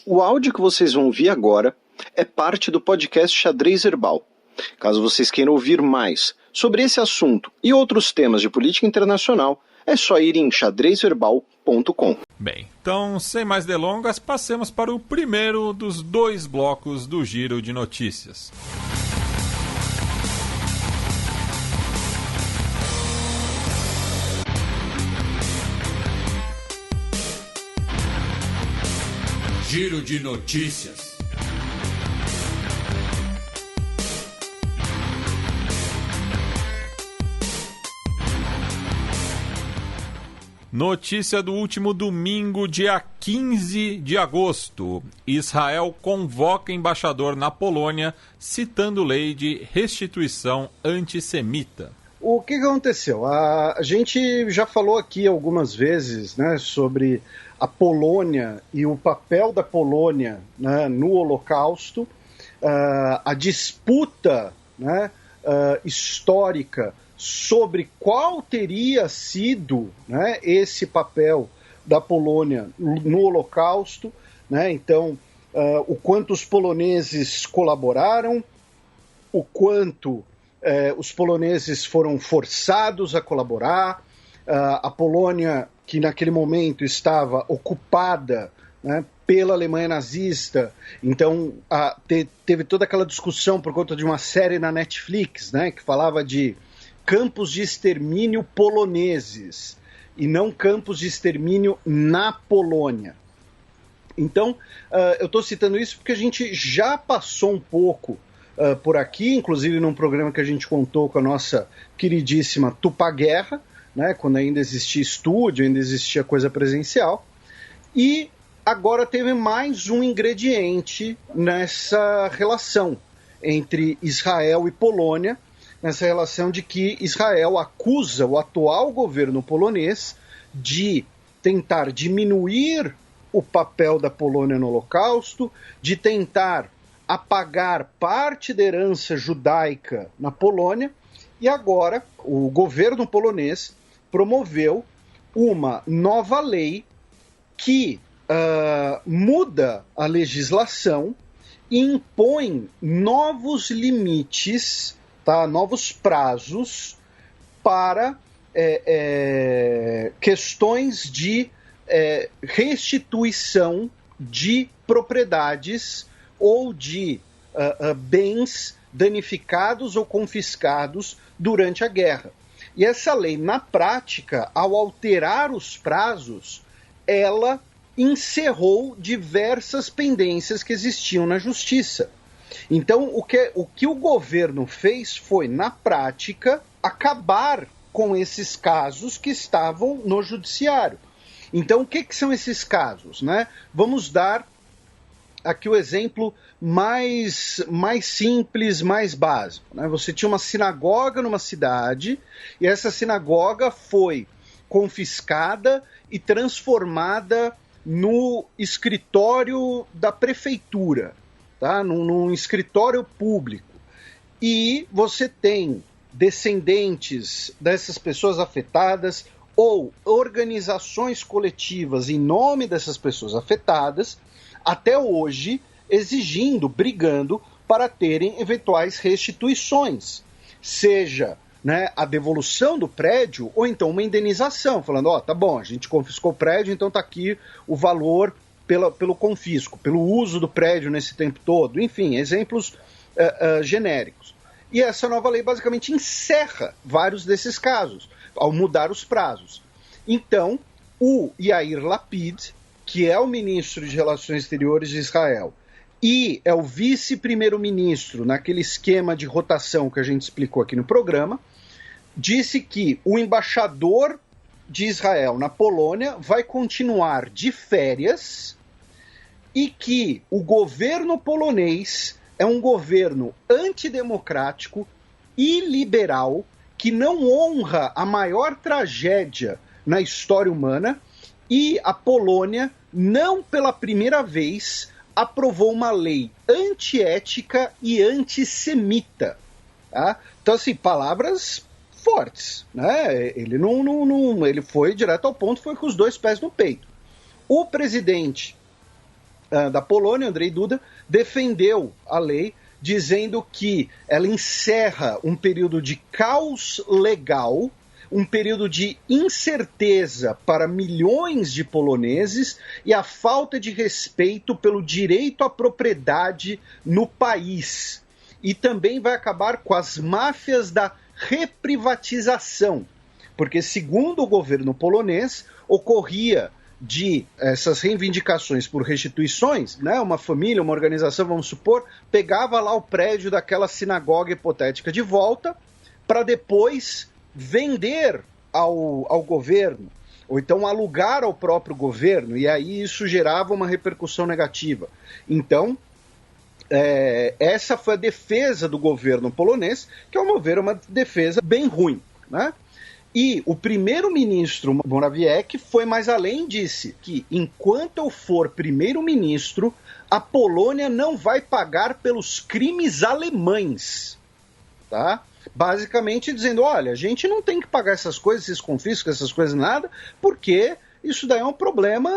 O áudio que vocês vão ouvir agora é parte do podcast Xadrez Herbal. Caso vocês queiram ouvir mais sobre esse assunto e outros temas de política internacional, é só ir em xadrezverbal.com. Bem, então, sem mais delongas, passemos para o primeiro dos 2 blocos do Giro de Notícias. Giro de Notícias. Notícia do último domingo, dia 15 de agosto. Israel convoca embaixador na Polônia, citando lei de restituição antissemita. O que aconteceu? A gente já falou aqui algumas vezes, né, sobre a Polônia e o papel da Polônia, né, no Holocausto, a disputa, né, histórica sobre qual teria sido, né, esse papel da Polônia no Holocausto, né? Então, o quanto os poloneses colaboraram, o quanto os poloneses foram forçados a colaborar, a Polônia, que naquele momento estava ocupada, né, pela Alemanha nazista, então teve toda aquela discussão por conta de uma série na Netflix, né, que falava de campos de extermínio poloneses e não campos de extermínio na Polônia. Então, eu estou citando isso porque a gente já passou um pouco por aqui, inclusive num programa que a gente contou com a nossa queridíssima Tupá Guerra, né, quando ainda existia estúdio, ainda existia coisa presencial, e agora teve mais um ingrediente nessa relação entre Israel e Polônia, nessa relação de que Israel acusa o atual governo polonês de tentar diminuir o papel da Polônia no Holocausto, de tentar apagar parte da herança judaica na Polônia, e agora o governo polonês promoveu uma nova lei que muda a legislação e impõe novos limites, tá, novos prazos para questões de restituição de propriedades ou de bens danificados ou confiscados durante a guerra. E essa lei, na prática, ao alterar os prazos, ela encerrou diversas pendências que existiam na justiça. Então, o que o governo fez foi, na prática, acabar com esses casos que estavam no judiciário. Então, o que são esses casos, né? Vamos dar aqui o exemplo mais simples, mais básico, né? Você tinha uma sinagoga numa cidade e essa sinagoga foi confiscada e transformada no escritório da prefeitura, tá? Num escritório público. E você tem descendentes dessas pessoas afetadas ou organizações coletivas em nome dessas pessoas afetadas, até hoje exigindo, brigando para terem eventuais restituições, seja, né, a devolução do prédio ou então uma indenização, falando, tá bom, a gente confiscou o prédio, então está aqui o valor pelo confisco, pelo uso do prédio nesse tempo todo, enfim, exemplos genéricos. E essa nova lei basicamente encerra vários desses casos, ao mudar os prazos. Então, o Yair Lapid, que é o ministro de Relações Exteriores de Israel, e é o vice-primeiro-ministro naquele esquema de rotação que a gente explicou aqui no programa, disse que o embaixador de Israel na Polônia vai continuar de férias e que o governo polonês é um governo antidemocrático e liberal que não honra a maior tragédia na história humana, e a Polônia, não pela primeira vez, aprovou uma lei antiética e antissemita. Tá? Então, assim, palavras fortes, né? Ele ele foi direto ao ponto, foi com os dois pés no peito. O presidente da Polônia, Andrzej Duda, defendeu a lei, dizendo que ela encerra um período de caos legal, um período de incerteza para milhões de poloneses e a falta de respeito pelo direito à propriedade no país. E também vai acabar com as máfias da reprivatização, porque, segundo o governo polonês, ocorria de essas reivindicações por restituições, né? Uma família, uma organização, vamos supor, pegava lá o prédio daquela sinagoga hipotética de volta para depois vender ao governo, ou então alugar ao próprio governo, e aí isso gerava uma repercussão negativa. Então, essa foi a defesa do governo polonês, que, ao meu ver, é uma defesa bem ruim, né? E o primeiro-ministro Morawiecki foi mais além, disse que enquanto eu for primeiro-ministro, a Polônia não vai pagar pelos crimes alemães, tá? Basicamente dizendo, olha, a gente não tem que pagar essas coisas, esses confiscos, essas coisas, nada, porque isso daí é um problema,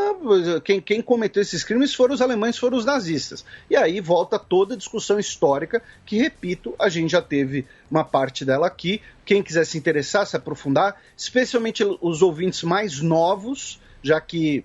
quem cometeu esses crimes foram os alemães, foram os nazistas. E aí volta toda a discussão histórica, que, repito, a gente já teve uma parte dela aqui. Quem quiser se interessar, se aprofundar, especialmente os ouvintes mais novos, já que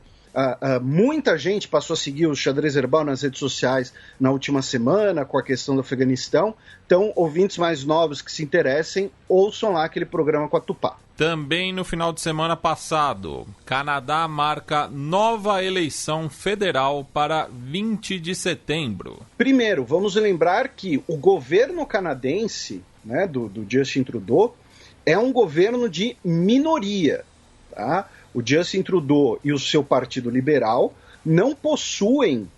muita gente passou a seguir o Xadrez Herbal nas redes sociais na última semana com a questão do Afeganistão. Então, ouvintes mais novos que se interessem, ouçam lá aquele programa com a Tupá. Também no final de semana passado, Canadá marca nova eleição federal para 20 de setembro. Primeiro, vamos lembrar que o governo canadense, né, do Justin Trudeau, é um governo de minoria, tá? O Justin Trudeau e o seu Partido Liberal não possuem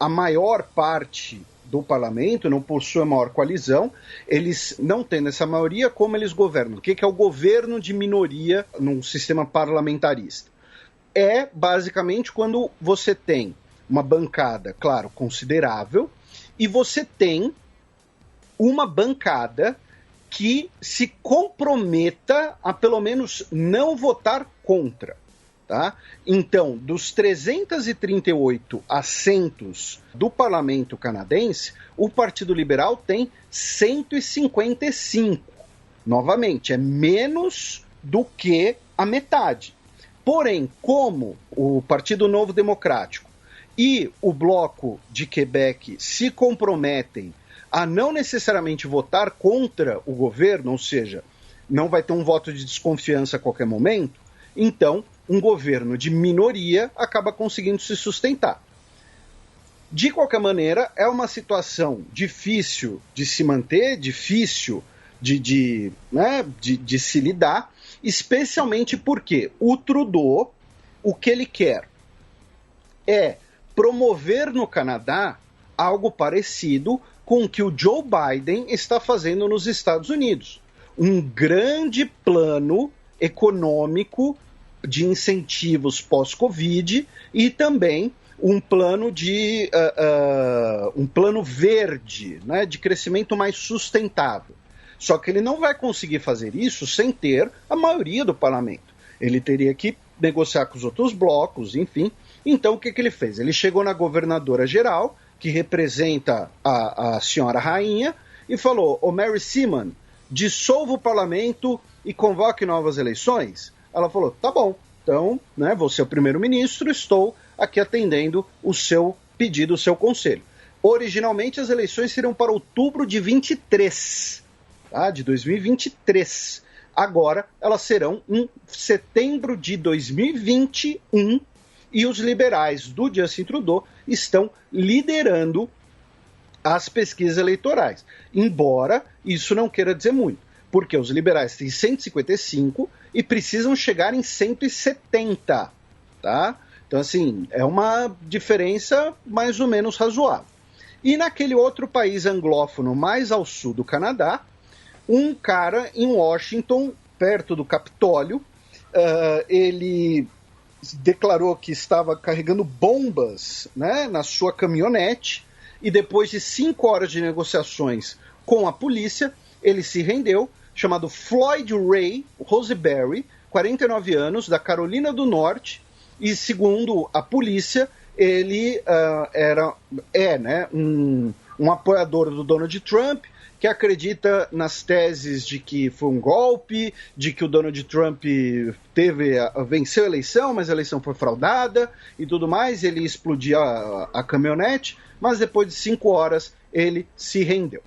a maior parte do parlamento, não possuem a maior coalizão, eles não tendo essa maioria, como eles governam? O que é o governo de minoria num sistema parlamentarista? É basicamente quando você tem uma bancada, claro, considerável, e você tem uma bancada que se comprometa a pelo menos não votar contra, tá? Então, dos 338 assentos do parlamento canadense, o Partido Liberal tem 155. Novamente, é menos do que a metade. Porém, como o Partido Novo Democrático e o Bloco de Quebec se comprometem a não necessariamente votar contra o governo, ou seja, não vai ter um voto de desconfiança a qualquer momento, então um governo de minoria acaba conseguindo se sustentar. De qualquer maneira, é uma situação difícil de se manter, difícil de se lidar, especialmente porque o Trudeau, o que ele quer é promover no Canadá algo parecido com o que o Joe Biden está fazendo nos Estados Unidos. Um grande plano econômico de incentivos pós-Covid e também um plano um plano verde, né, de crescimento mais sustentável. Só que ele não vai conseguir fazer isso sem ter a maioria do parlamento. Ele teria que negociar com os outros blocos, enfim. Então, o que ele fez? Ele chegou na governadora geral, que representa a senhora rainha, e falou, Mary Simon, dissolva o parlamento e convoque novas eleições? Ela falou, tá bom, então, né, vou ser o primeiro-ministro, estou aqui atendendo o seu pedido, o seu conselho. Originalmente, as eleições seriam para outubro de 23, tá, de 2023. Agora, elas serão em setembro de 2021, e os liberais do Justin Trudeau estão liderando as pesquisas eleitorais. Embora isso não queira dizer muito, porque os liberais têm 155 e precisam chegar em 170, tá? Então, assim, é uma diferença mais ou menos razoável. E naquele outro país anglófono mais ao sul do Canadá, um cara em Washington, perto do Capitólio, ele declarou que estava carregando bombas, né, na sua caminhonete, e depois de 5 horas de negociações com a polícia, ele se rendeu, chamado Floyd Ray Roseberry, 49 anos, da Carolina do Norte, e segundo a polícia, ele né, um apoiador do Donald Trump, que acredita nas teses de que foi um golpe, de que o Donald Trump venceu a eleição, mas a eleição foi fraudada e tudo mais. Ele explodiu a caminhonete, mas depois de 5 horas ele se rendeu.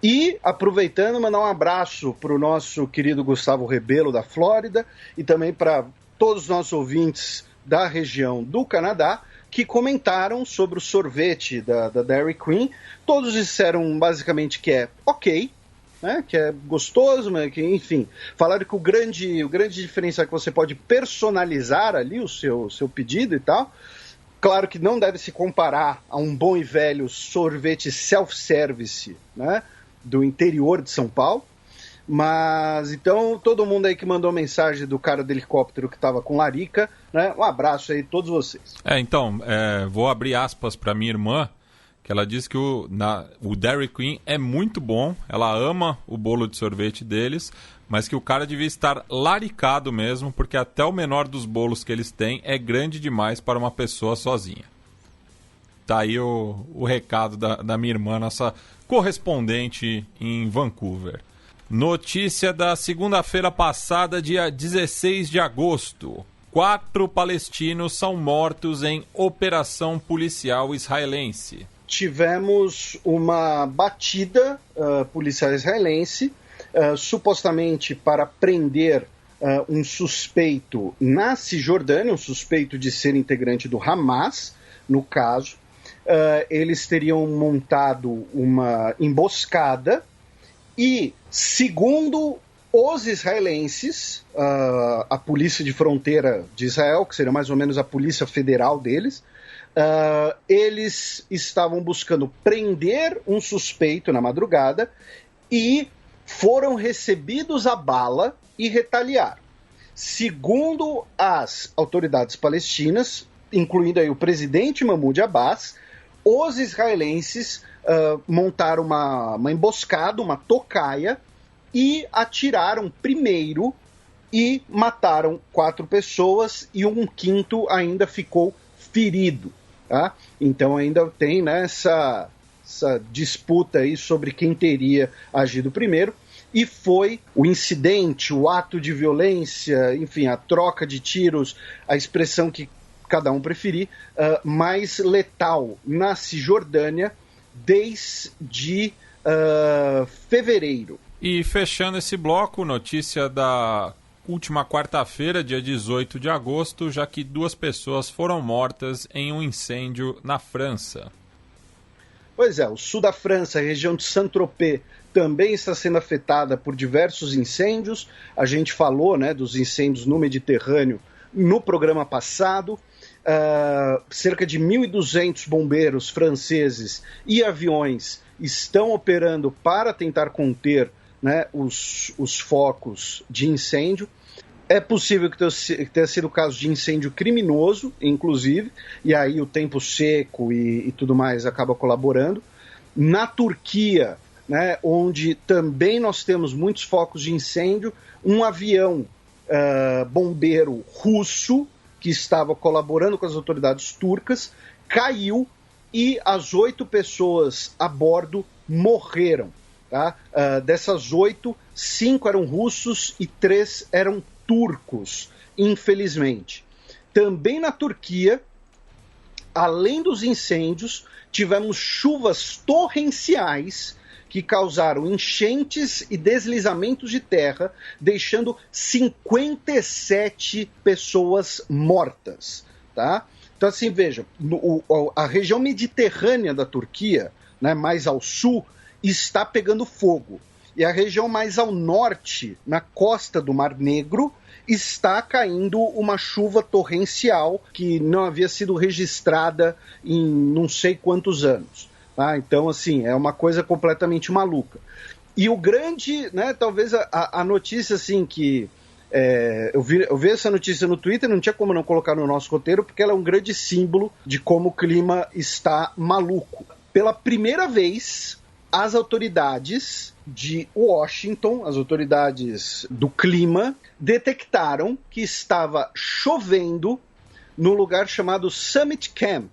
E, aproveitando, mandar um abraço para o nosso querido Gustavo Rebelo, da Flórida, e também para todos os nossos ouvintes da região do Canadá, que comentaram sobre o sorvete da Dairy Queen. Todos disseram basicamente que é ok, né, que é gostoso, mas que, enfim, falaram que o grande diferencial é que você pode personalizar ali o seu pedido e tal. Claro que não deve se comparar a um bom e velho sorvete self-service, né, do interior de São Paulo. Mas, então, todo mundo aí que mandou mensagem do cara do helicóptero que estava com larica, né? Um abraço aí a todos vocês. Vou abrir aspas para minha irmã, que ela diz que o Dairy Queen é muito bom, ela ama o bolo de sorvete deles, mas que o cara devia estar laricado mesmo, porque até o menor dos bolos que eles têm é grande demais para uma pessoa sozinha. Tá aí o recado da minha irmã, nossa correspondente em Vancouver. Notícia da segunda-feira passada, dia 16 de agosto. 4 palestinos são mortos em operação policial israelense. Tivemos uma batida policial israelense, supostamente para prender um suspeito na Cisjordânia, um suspeito de ser integrante do Hamas, no caso. Eles teriam montado uma emboscada e, segundo os israelenses, a polícia de fronteira de Israel, que seria mais ou menos a polícia federal deles, eles estavam buscando prender um suspeito na madrugada e foram recebidos a bala e retaliaram. Segundo as autoridades palestinas, incluindo aí o presidente Mahmoud Abbas, os israelenses montaram uma emboscada, uma tocaia, e atiraram primeiro e mataram 4 pessoas e um quinto ainda ficou ferido. Tá? Então ainda tem, né, essa disputa aí sobre quem teria agido primeiro. E foi o incidente, o ato de violência, enfim, a troca de tiros, a expressão que cada um preferir, mais letal na Cisjordânia desde fevereiro. E fechando esse bloco, notícia da última quarta-feira, dia 18 de agosto, já que 2 pessoas foram mortas em um incêndio na França. Pois é, o sul da França, a região de Saint-Tropez, também está sendo afetada por diversos incêndios. A gente falou, né, dos incêndios no Mediterrâneo no programa passado. Cerca de 1.200 bombeiros franceses e aviões estão operando para tentar conter, né, os focos de incêndio. É possível que tenha sido caso de incêndio criminoso, inclusive, e aí o tempo seco e tudo mais acaba colaborando. Na Turquia, né, onde também nós temos muitos focos de incêndio, um avião bombeiro russo, que estava colaborando com as autoridades turcas, caiu e as 8 pessoas a bordo morreram. Tá? Dessas 8, 5 eram russos e 3 eram turcos, infelizmente. Também na Turquia, além dos incêndios, tivemos chuvas torrenciais que causaram enchentes e deslizamentos de terra, deixando 57 pessoas mortas. Tá? Então, assim, veja, a região mediterrânea da Turquia, né, mais ao sul, está pegando fogo. E a região mais ao norte, na costa do Mar Negro, está caindo uma chuva torrencial que não havia sido registrada em não sei quantos anos. Tá? Então, assim, é uma coisa completamente maluca. E o grande, né, talvez a notícia, assim, que eu vi essa notícia no Twitter, não tinha como não colocar no nosso roteiro, porque ela é um grande símbolo de como o clima está maluco. Pela primeira vez, as autoridades de Washington, as autoridades do clima, detectaram que estava chovendo num lugar chamado Summit Camp,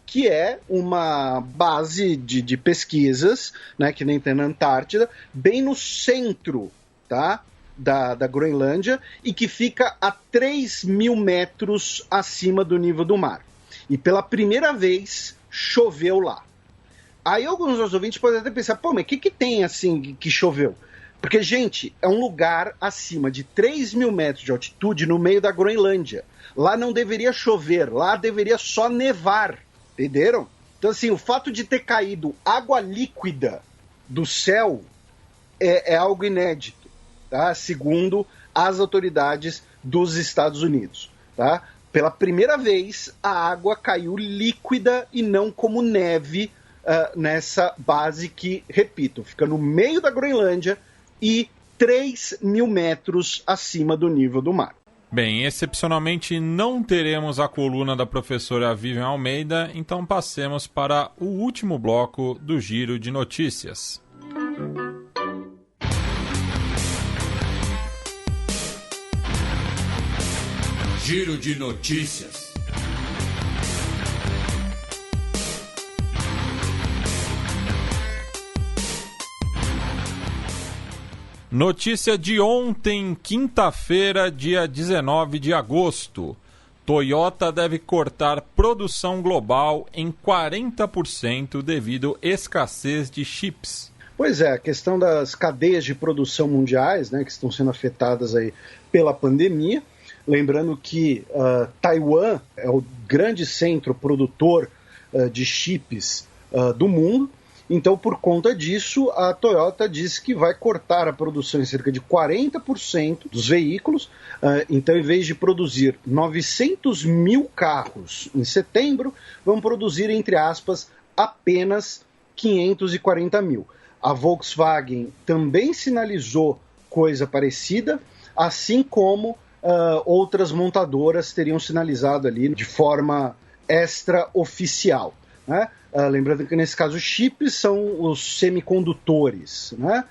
que é uma base de pesquisas, né, que nem tem na Antártida, bem no centro, tá, da Groenlândia, e que fica a 3.000 metros acima do nível do mar. E pela primeira vez choveu lá. Aí alguns dos ouvintes podem até pensar, pô, mas o que tem assim que choveu? Porque, gente, é um lugar acima de 3.000 metros de altitude no meio da Groenlândia. Lá não deveria chover, lá deveria só nevar, entenderam? Então, assim, o fato de ter caído água líquida do céu é algo inédito, tá? Segundo as autoridades dos Estados Unidos, tá? Pela primeira vez, a água caiu líquida e não como neve nessa base que, repito, fica no meio da Groenlândia e 3.000 metros acima do nível do mar. Bem, excepcionalmente não teremos a coluna da professora Vivian Almeida, então passemos para o último bloco do Giro de Notícias. Giro de Notícias. Notícia de ontem, quinta-feira, dia 19 de agosto. Toyota deve cortar produção global em 40% devido à escassez de chips. Pois é, a questão das cadeias de produção mundiais, né, que estão sendo afetadas aí pela pandemia. Lembrando que Taiwan é o grande centro produtor de chips do mundo. Então, por conta disso, a Toyota disse que vai cortar a produção em cerca de 40% dos veículos. Então, em vez de produzir 900 mil carros em setembro, vão produzir, entre aspas, apenas 540 mil. A Volkswagen também sinalizou coisa parecida, assim como outras montadoras teriam sinalizado ali de forma extraoficial, né? Lembrando que nesse caso os chips são os semicondutores, né?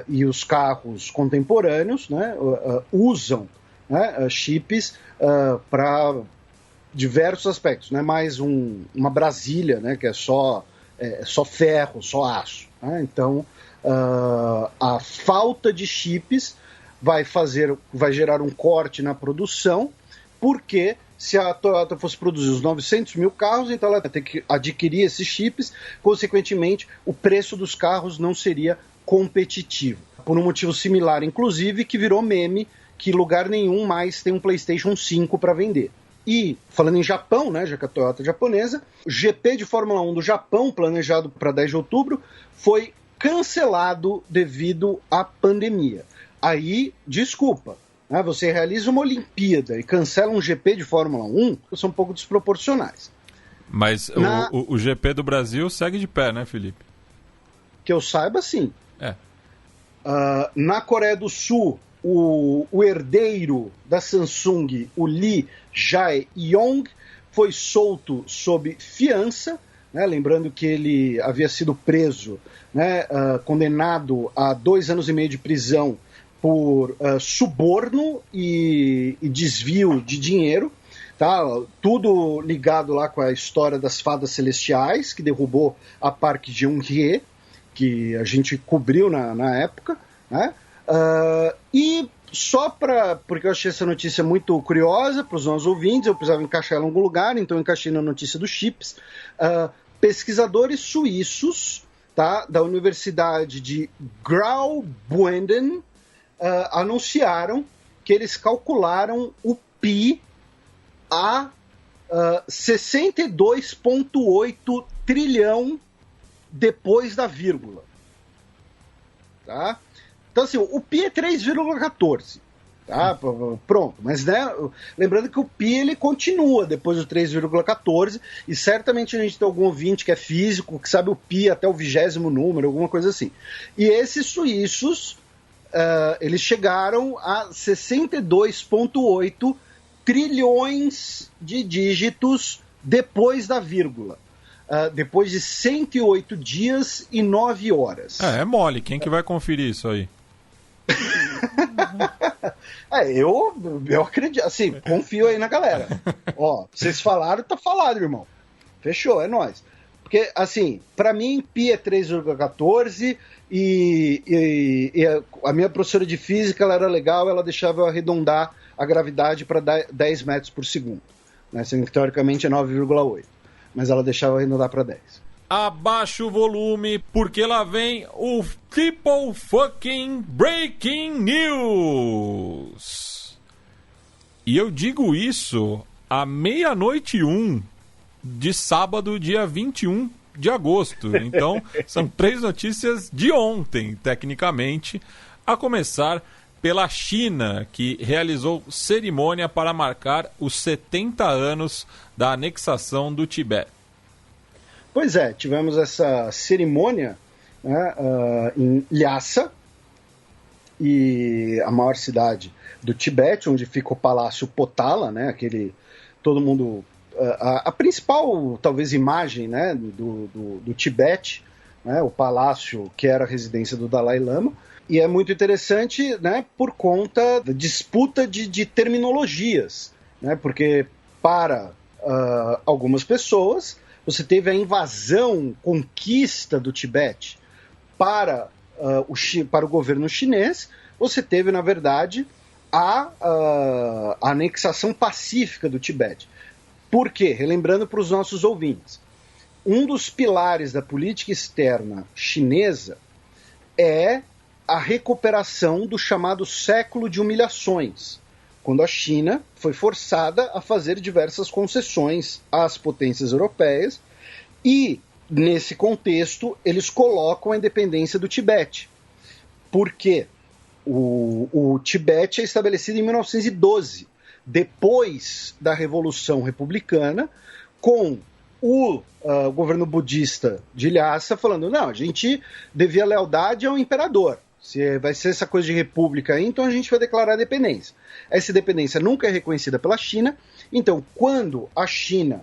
E os carros contemporâneos, né, usam, né, chips para diversos aspectos, não é mais uma Brasília, né, que é só ferro, só aço, né? Então a falta de chips vai gerar um corte na produção, porque se a Toyota fosse produzir os 900 mil carros, então ela vai ter que adquirir esses chips, consequentemente o preço dos carros não seria competitivo. Por um motivo similar, inclusive, que virou meme, que lugar nenhum mais tem um PlayStation 5 para vender. E, falando em Japão, né, já que a Toyota é japonesa, o GP de Fórmula 1 do Japão, planejado para 10 de outubro, foi cancelado devido à pandemia. Aí, desculpa, né, você realiza uma Olimpíada e cancela um GP de Fórmula 1, são um pouco desproporcionais. Mas o GP do Brasil segue de pé, né, Felipe? Que eu saiba, sim. É. Na Coreia do Sul, o herdeiro da Samsung, o Lee Jae-yong, foi solto sob fiança, né, lembrando que ele havia sido preso, né, condenado a 2 anos e meio de prisão por suborno e desvio de dinheiro, tá? Tudo ligado lá com a história das fadas celestiais, que derrubou a Park Geun-hye, que a gente cobriu na época, né? E só porque eu achei essa notícia muito curiosa para os nossos ouvintes, eu precisava encaixar ela em algum lugar, então eu encaixei na notícia dos chips. Pesquisadores suíços, tá, da Universidade de Graubünden, anunciaram que eles calcularam o PI a 62,8 trilhão depois da vírgula. Tá? Então, assim, o PI é 3,14. Tá? Pronto. Mas, né, lembrando que o PI ele continua depois do 3,14 e certamente a gente tem algum ouvinte que é físico, que sabe o PI até o 20º número, alguma coisa assim. E esses suíços eles chegaram a 62,8 trilhões de dígitos depois da vírgula. Depois de 108 dias e 9 horas. É mole. Quem que vai conferir isso aí? Eu acredito, assim, confio aí na galera. Ó, vocês falaram, tá falado, irmão. Fechou, é nóis. Porque, assim, pra mim, π é 3,14 e a minha professora de física, ela era legal, ela deixava eu arredondar a gravidade para 10 metros por segundo. Né? Sendo que, teoricamente, é 9,8. Mas ela deixava eu arredondar para 10. Abaixa o volume, porque lá vem o Triple Fucking Breaking News. E eu digo isso à 00:01 de sábado, dia 21 de agosto. Então, são 3 notícias de ontem, tecnicamente, a começar pela China, que realizou cerimônia para marcar os 70 anos da anexação do Tibete. Pois é, tivemos essa cerimônia, né, em Lhasa, e a maior cidade do Tibete, onde fica o Palácio Potala, né, aquele, todo mundo, a principal, talvez, imagem, né, do Tibete, né, o palácio que era a residência do Dalai Lama, e é muito interessante, né, por conta da disputa de terminologias, né, porque para algumas pessoas você teve a invasão, conquista do Tibete. Para o governo chinês, você teve, na verdade, a anexação pacífica do Tibete. Por quê? Relembrando para os nossos ouvintes, um dos pilares da política externa chinesa é a recuperação do chamado século de humilhações, quando a China foi forçada a fazer diversas concessões às potências europeias e, nesse contexto, eles colocam a independência do Tibete. Por quê? O Tibete é estabelecido em 1912, depois da Revolução Republicana, com o governo budista de Lhasa falando, não, a gente devia lealdade ao imperador. Se vai ser essa coisa de república aí, então a gente vai declarar a independência. Essa independência nunca é reconhecida pela China, então quando a China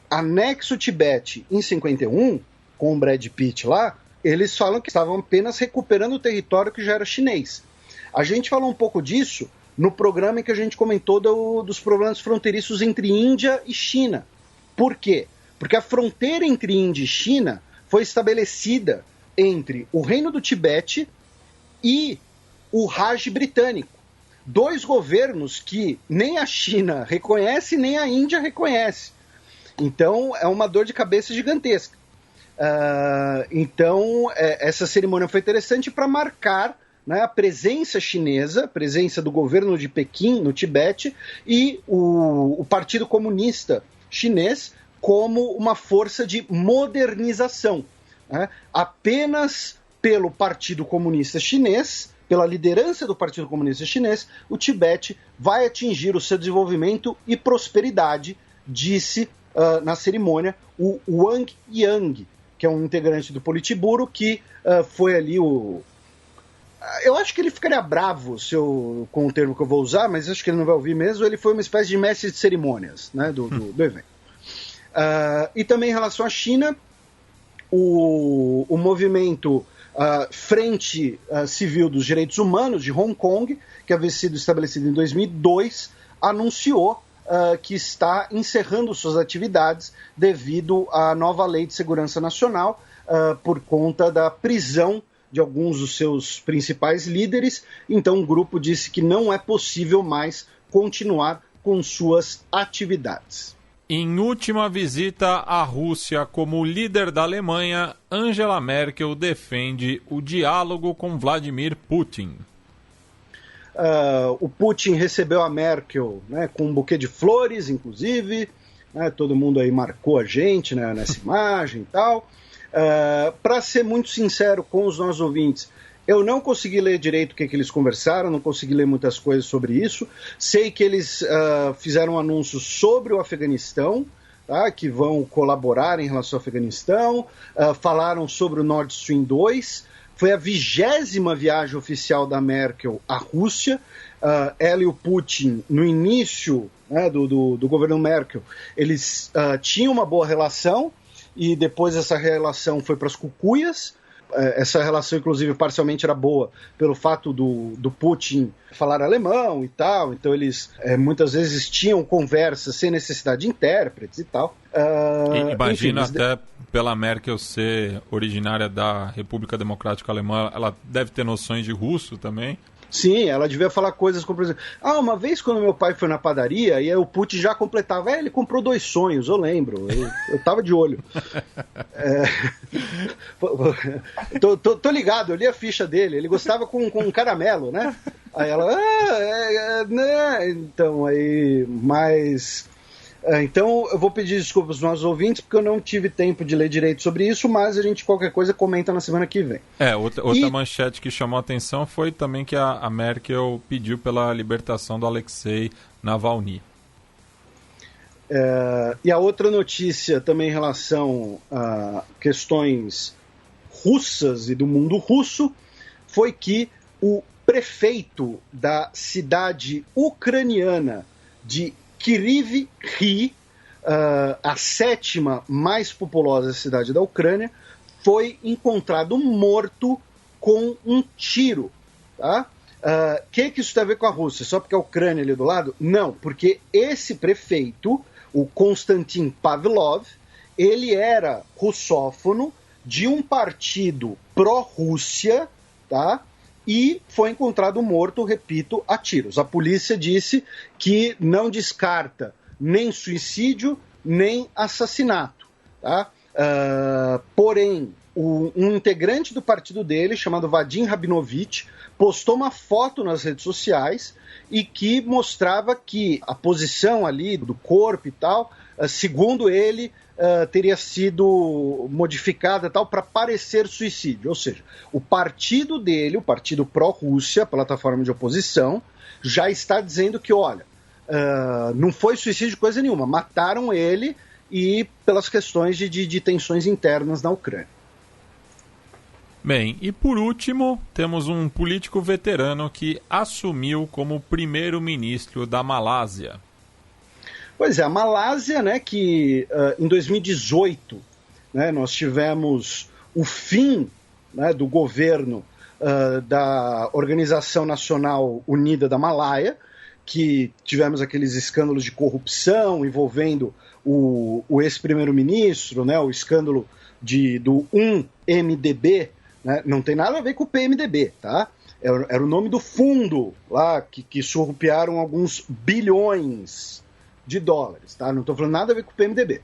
anexa o Tibete em 51, com o Brad Pitt lá, eles falam que estavam apenas recuperando o território que já era chinês. A gente falou um pouco disso no programa em que a gente comentou dos problemas fronteiriços entre Índia e China. Por quê? Porque a fronteira entre Índia e China foi estabelecida entre o Reino do Tibete e o Raj britânico. 2 governos que nem a China reconhece, nem a Índia reconhece. Então, é uma dor de cabeça gigantesca. Então, essa cerimônia foi interessante para marcar, né, a presença chinesa, a presença do governo de Pequim no Tibete e o Partido Comunista Chinês como uma força de modernização. Né? Apenas pelo Partido Comunista Chinês, pela liderança do Partido Comunista Chinês, o Tibete vai atingir o seu desenvolvimento e prosperidade, disse na cerimônia o Wang Yang, que é um integrante do Politburo, que foi ali o... Eu acho que ele ficaria bravo com o termo que eu vou usar, mas acho que ele não vai ouvir mesmo. Ele foi uma espécie de mestre de cerimônias, né, do evento. E também em relação à China, o movimento Frente Civil dos Direitos Humanos de Hong Kong, que havia sido estabelecido em 2002, anunciou que está encerrando suas atividades devido à nova Lei de Segurança Nacional, por conta da prisão de alguns dos seus principais líderes. Então o grupo disse que não é possível mais continuar com suas atividades. Em última visita à Rússia como líder da Alemanha, Angela Merkel defende o diálogo com Vladimir Putin. O Putin recebeu a Merkel, né, com um buquê de flores, inclusive, né, todo mundo aí marcou a gente, né, nessa imagem e tal. Para ser muito sincero com os nossos ouvintes, eu não consegui ler direito o que eles conversaram, não consegui ler muitas coisas sobre isso. Sei que eles fizeram anúncios sobre o Afeganistão, tá, que vão colaborar em relação ao Afeganistão, falaram sobre o Nord Stream 2, foi a 20ª viagem oficial da Merkel à Rússia. Ela e o Putin, no início, né, do governo Merkel, eles tinham uma boa relação, e depois essa relação foi para as cucuias. essa relação, inclusive, parcialmente era boa pelo fato do Putin falar alemão e tal, então eles muitas vezes tinham conversas sem necessidade de intérpretes e tal. Imagina, enfim, até pela Merkel ser originária da República Democrática Alemã, ela deve ter noções de russo também. Sim, ela devia falar coisas como, por exemplo, uma vez quando meu pai foi na padaria, e aí o Putin já completava, ele comprou 2 sonhos, eu lembro, eu tava de olho. Tô ligado, eu li a ficha dele, ele gostava com caramelo, né? Aí ela, né? Então, aí, mas... Então, eu vou pedir desculpas aos nossos ouvintes, porque eu não tive tempo de ler direito sobre isso, mas a gente, qualquer coisa, comenta na semana que vem. Outra manchete que chamou a atenção foi também que a Merkel pediu pela libertação do Alexei Navalny. E a outra notícia também em relação a questões russas e do mundo russo foi que o prefeito da cidade ucraniana de Kryvyi Rih, a 7ª mais populosa cidade da Ucrânia, foi encontrado morto com um tiro. Tá? Que isso tem a ver com a Rússia? Só porque a Ucrânia é ali do lado? Não, porque esse prefeito, o Konstantin Pavlov, ele era russófono de um partido pró-Rússia, tá? E foi encontrado morto, repito, a tiros. A polícia disse que não descarta nem suicídio, nem assassinato. Tá? Porém, um integrante do partido dele, chamado Vadim Rabinovich, postou uma foto nas redes sociais e que mostrava que a posição ali do corpo e tal, segundo ele, teria sido modificada tal para parecer suicídio. Ou seja, o partido dele, o partido pró-Rússia, plataforma de oposição, já está dizendo que, olha, não foi suicídio coisa nenhuma, mataram ele e pelas questões de tensões internas na Ucrânia. Bem, e por último, temos um político veterano que assumiu como primeiro-ministro da Malásia. Pois é, a Malásia, né, que em 2018, né, nós tivemos o fim, né, do governo da Organização Nacional Unida da Malaya, que tivemos aqueles escândalos de corrupção envolvendo o ex-primeiro-ministro, né, o escândalo do 1MDB, né, não tem nada a ver com o PMDB, tá? Era o nome do fundo lá que surrupiaram alguns bilhões de dólares, tá? Não estou falando nada a ver com o PMDB.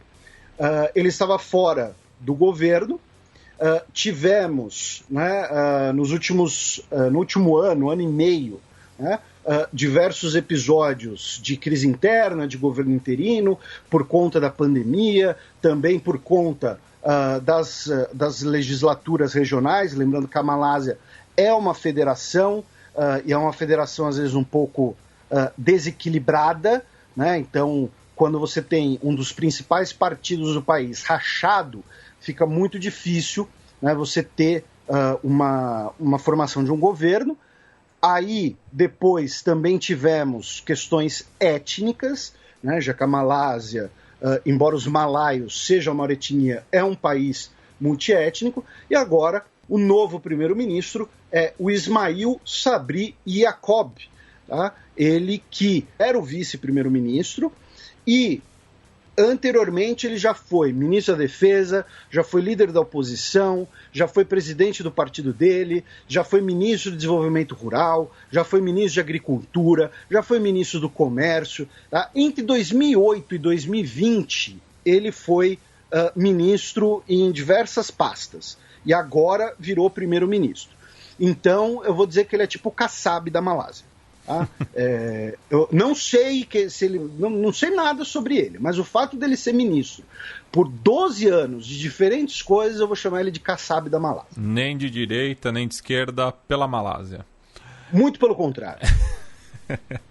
Ele estava fora do governo. Tivemos, né, no último ano e meio, né, diversos episódios de crise interna, de governo interino, por conta da pandemia, também por conta das legislaturas regionais. Lembrando que a Malásia é uma federação, e é uma federação às vezes um pouco desequilibrada, né? Então, quando você tem um dos principais partidos do país rachado, fica muito difícil, né, você ter uma formação de um governo. Aí, depois, também tivemos questões étnicas, né, já que a Malásia, embora os malaios sejam uma etnia, é um país multiétnico. E agora, o novo primeiro-ministro é o Ismail Sabri Yaakob, tá? Ele que era o vice-primeiro-ministro e anteriormente ele já foi ministro da Defesa, já foi líder da oposição, já foi presidente do partido dele, já foi ministro do Desenvolvimento Rural, já foi ministro de Agricultura, já foi ministro do Comércio. Tá? Entre 2008 e 2020 ele foi ministro em diversas pastas e agora virou primeiro-ministro. Então eu vou dizer que ele é tipo o Kassab da Malásia. Tá? Eu não sei se ele, não sei nada sobre ele, mas o fato dele ser ministro por 12 anos de diferentes coisas, eu vou chamar ele de Kassab da Malásia. Nem de direita, nem de esquerda, pela Malásia. Muito pelo contrário.